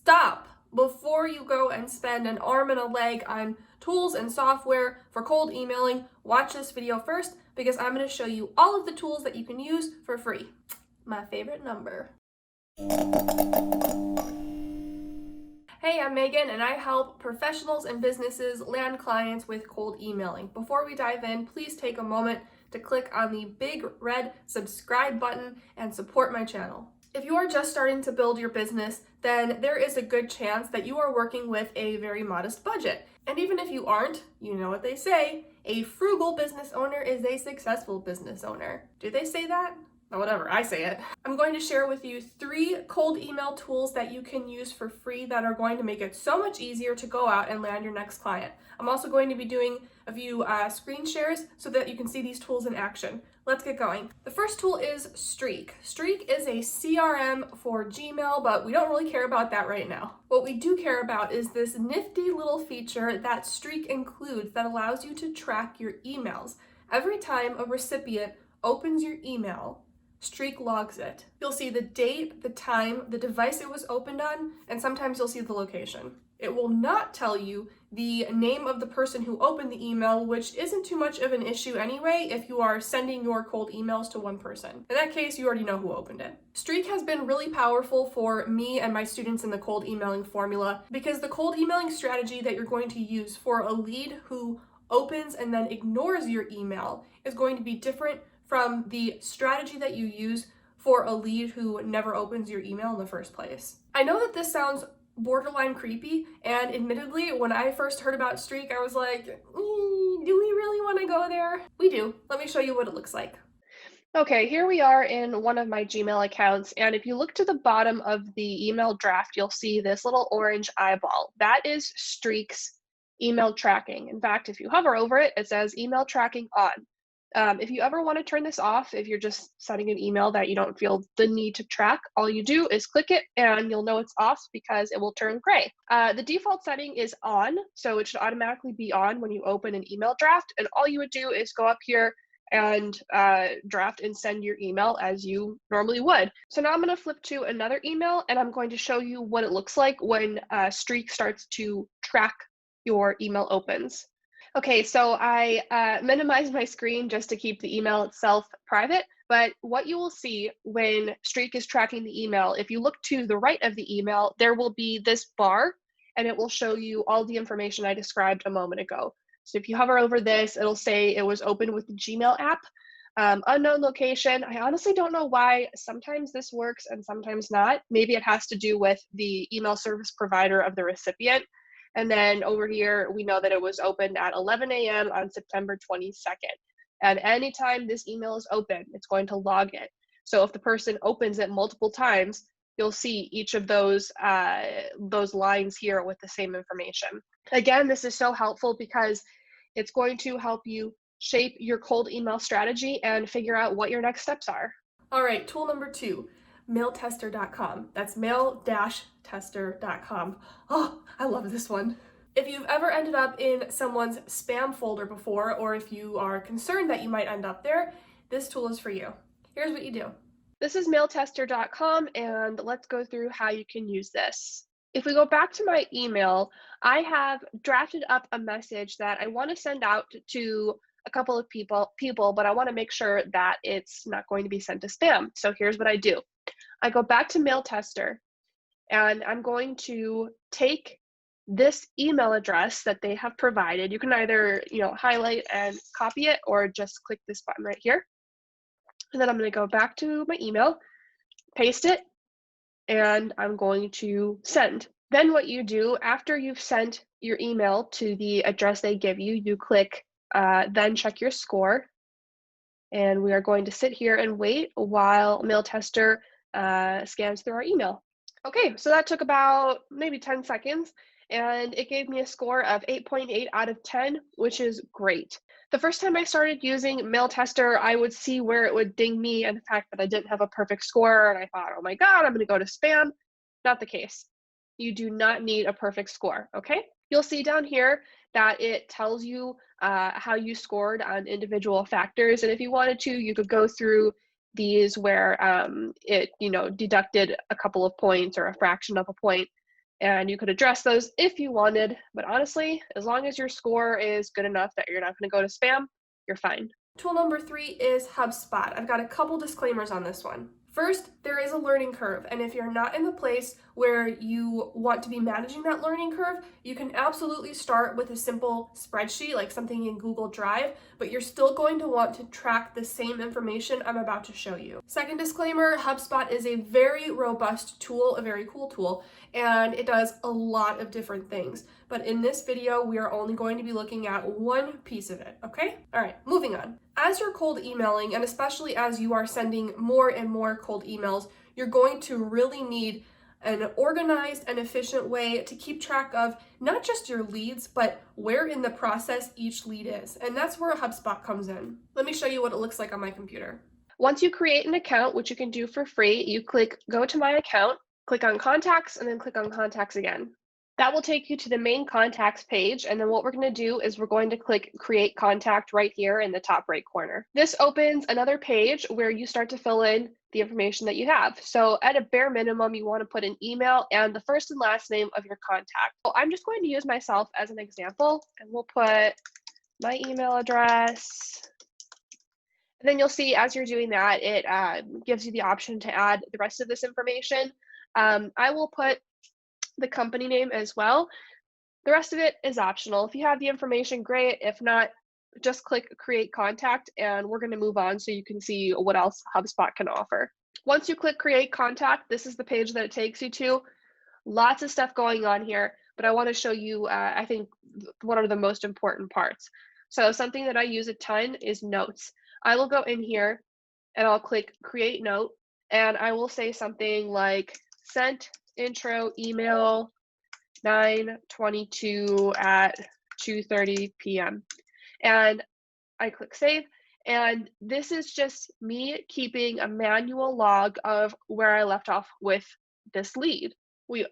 stop before you go and spend an arm and a leg on tools and software for cold emailing. Watch this video first because I'm going to show you all of the tools that you can use for free. My favorite number. Hey, I'm Megan, and I help professionals and businesses land clients with cold emailing. Before we dive in, please take a moment to click on the big red subscribe button and support my channel. If you are just starting to build your business, then there is a good chance that you are working with a very modest budget. And even if you aren't, you know what they say, a frugal business owner is a successful business owner. Do they say that? Or whatever, I say it. I'm going to share with you 3 cold email tools that you can use for free that are going to make it so much easier to go out and land your next client. I'm also going to be doing a few screen shares so that you can see these tools in action. Let's get going. The first tool is Streak. Streak is a CRM for Gmail, but we don't really care about that right now. What we do care about is this nifty little feature that Streak includes that allows you to track your emails. Every time a recipient opens your email, Streak logs it. You'll see the date, the time, the device it was opened on, and sometimes you'll see the location. It will not tell you the name of the person who opened the email, which isn't too much of an issue anyway if you are sending your cold emails to one person. In that case, you already know who opened it. Streak has been really powerful for me and my students in the cold emailing formula because the cold emailing strategy that you're going to use for a lead who opens and then ignores your email is going to be different from the strategy that you use for a lead who never opens your email in the first place. I know that this sounds borderline creepy, and admittedly, when I first heard about Streak, I was like, do we really want to go there? We do. Let me show you what it looks like. Okay, here we are in one of my Gmail accounts, and if you look to the bottom of the email draft, you'll see this little orange eyeball. That is Streak's email tracking. In fact, if you hover over it, it says email tracking on. If you ever want to turn this off, if you're just sending an email that you don't feel the need to track, all you do is click it and you'll know it's off because it will turn gray. The default setting is on, so it should automatically be on when you open an email draft, and all you would do is go up here and draft and send your email as you normally would. So now I'm going to flip to another email and I'm going to show you what it looks like when Streak starts to track your email opens. Okay, so I minimized my screen just to keep the email itself private, but what you will see when Streak is tracking the email, if you look to the right of the email, there will be this bar and it will show you all the information I described a moment ago. So if you hover over this, it'll say it was opened with the Gmail app, unknown location. I honestly don't know why sometimes this works and sometimes not. Maybe it has to do with the email service provider of the recipient. And then over here, we know that it was opened at 11 a.m. on September 22nd. And anytime this email is open, it's going to log it. So if the person opens it multiple times, you'll see each of those lines here with the same information. Again, this is so helpful because it's going to help you shape your cold email strategy and figure out what your next steps are. All right, tool number 2. mailtester.com. That's mail-tester.com. Oh, I love this one. If you've ever ended up in someone's spam folder before, or if you are concerned that you might end up there, this tool is for you. Here's what you do. This is mailtester.com, and let's go through how you can use this. If we go back to my email, I have drafted up a message that I want to send out to a couple of people, but I want to make sure that it's not going to be sent to spam. So here's what I do. I go back to Mail Tester and I'm going to take this email address that they have provided. You can either, highlight and copy it or just click this button right here. And then I'm going to go back to my email, paste it, and I'm going to send. Then what you do after you've sent your email to the address they give you, you click then check your score. And we are going to sit here and wait while Mail Tester scans through our email. Okay, so that took about maybe 10 seconds, and it gave me a score of 8.8 out of 10, which is great. The first time I started using Mail Tester, I would see where it would ding me and the fact that I didn't have a perfect score, and I thought, oh my God, I'm going to go to spam. Not the case. You do not need a perfect score, okay? You'll see down here that it tells you how you scored on individual factors, and if you wanted to, you could go through these where it deducted a couple of points or a fraction of a point And you could address those if you wanted, but honestly, as long as your score is good enough that you're not going to go to spam, you're fine. Tool number 3 is Hubspot. I've got a couple disclaimers on this one. First, there is a learning curve, and if you're not in the place where you want to be managing that learning curve, you can absolutely start with a simple spreadsheet, like something in Google Drive, but you're still going to want to track the same information I'm about to show you. Second disclaimer, HubSpot is a very robust tool, a very cool tool, and it does a lot of different things. But in this video, we are only going to be looking at one piece of it, okay? All right, moving on. As you're cold emailing, and especially as you are sending more and more cold emails, you're going to really need an organized and efficient way to keep track of not just your leads, but where in the process each lead is. And that's where HubSpot comes in. Let me show you what it looks like on my computer. Once you create an account, which you can do for free, you click Go to My Account, click on Contacts, and then click on Contacts again. That will take you to the main contacts page, and then what we're going to do is we're going to click Create Contact right here in the top right corner. This opens another page where you start to fill in the information that you have. So at a bare minimum, you want to put an email and the first and last name of your contact. So I'm just going to use myself as an example, and we'll put my email address. And then you'll see as you're doing that, it gives you the option to add the rest of this information. I will put the company name as well. The rest of it is optional. If you have the information, great. If not, just click Create Contact, and we're going to move on so you can see what else HubSpot can offer. Once you click Create Contact, this is the page that it takes you to. Lots of stuff going on here, but I want to show you, I think, what are the most important parts. So something that I use a ton is notes. I will go in here and I'll click Create Note, and I will say something like sent intro email 9:22 at 2:30 p.m. And I click save. And this is just me keeping a manual log of where I left off with this lead.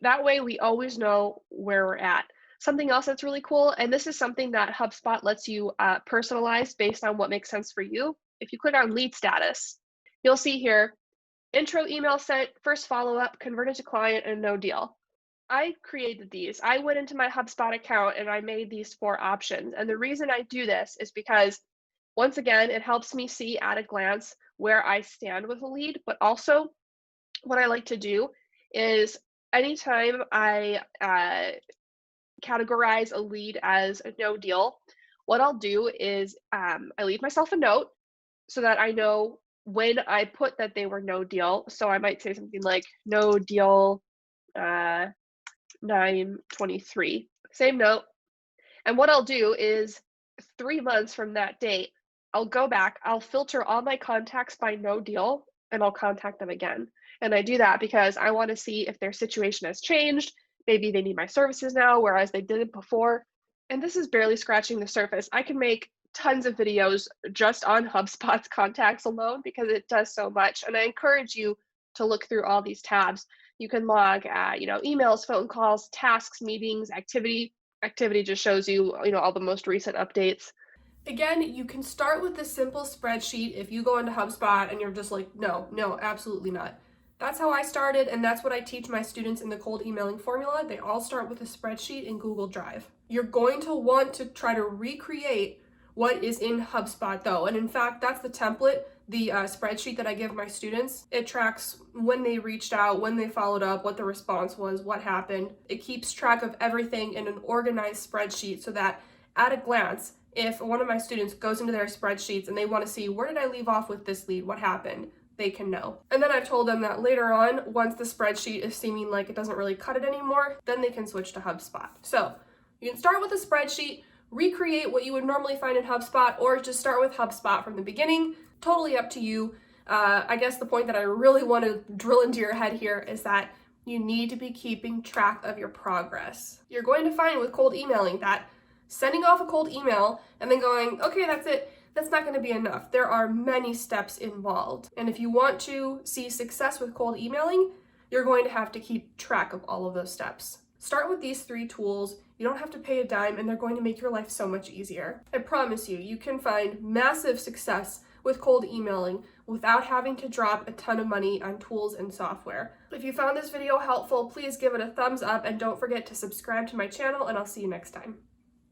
That way we always know where we're at. Something else that's really cool, and this is something that HubSpot lets you personalize based on what makes sense for you. If you click on lead status, you'll see here, intro email sent, first follow-up, converted to client, and no deal. I created these. I went into my HubSpot account and I made these 4 options. And the reason I do this is because, once again, it helps me see at a glance where I stand with a lead, but also what I like to do is anytime I categorize a lead as a no deal, what I'll do is I leave myself a note so that I know when I put that they were no deal. So I might say something like no deal 9/23, same note. And what I'll do is 3 months from that date, I'll go back, I'll filter all my contacts by no deal, and I'll contact them again. And I do that because I want to see if their situation has changed. Maybe they need my services now, whereas they didn't before. And this is barely scratching the surface. I can make tons of videos just on HubSpot's contacts alone because it does so much. And I encourage you to look through all these tabs. You can log, emails, phone calls, tasks, meetings, activity. Activity just shows you, all the most recent updates. Again, you can start with the simple spreadsheet if you go into HubSpot and you're just like, no, absolutely not. That's how I started, and that's what I teach my students in the cold emailing formula. They all start with a spreadsheet in Google Drive. You're going to want to try to recreate what is in HubSpot though, and in fact, that's the template, the spreadsheet that I give my students. It tracks when they reached out, when they followed up, what the response was, what happened. It keeps track of everything in an organized spreadsheet so that at a glance, if one of my students goes into their spreadsheets and they want to see where did I leave off with this lead, what happened, they can know. And then I've told them that later on, once the spreadsheet is seeming like it doesn't really cut it anymore, then they can switch to HubSpot. So you can start with a spreadsheet, recreate what you would normally find in HubSpot, or just start with HubSpot from the beginning. Totally up to you. I guess the point that I really want to drill into your head here is that you need to be keeping track of your progress. You're going to find with cold emailing that sending off a cold email and then going, okay, that's it, that's not going to be enough. There are many steps involved. And if you want to see success with cold emailing, you're going to have to keep track of all of those steps. Start with these 3 tools. You don't have to pay a dime, and they're going to make your life so much easier. I promise you, you can find massive success with cold emailing without having to drop a ton of money on tools and software. If you found this video helpful, please give it a thumbs up and don't forget to subscribe to my channel, and I'll see you next time.